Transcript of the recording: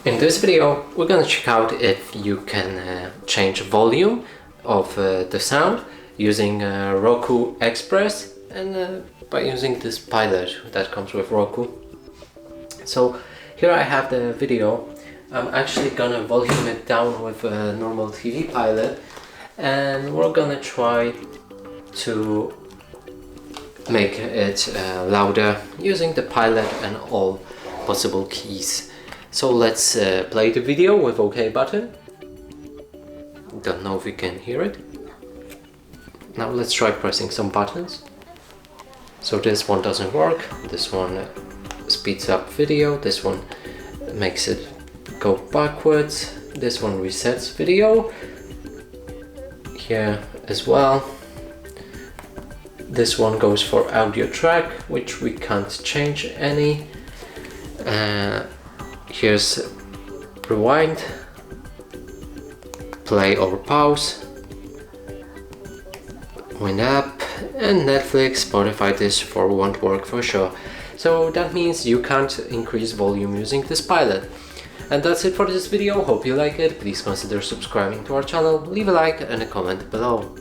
In this video we're gonna check out if you can change volume of the sound using Roku Express and by using this pilot that comes with Roku. So here I have the video. I'm actually gonna volume it down with a normal TV pilot, and we're gonna try to make it louder using the pilot and all possible keys. So let's play the video with OK button. Don't know if you can hear it. Now let's try pressing some buttons. So this one doesn't work. This one speeds up video. This one makes it go backwards. This one resets video. Here as well. This one goes for audio track, which we can't change any. Here's rewind, play or pause, wind up, and Netflix, Spotify. This for won't work for sure. So that means you can't increase volume using this pilot. And that's it for this video. Hope you like it. Please consider subscribing to our channel, leave a like and a comment below.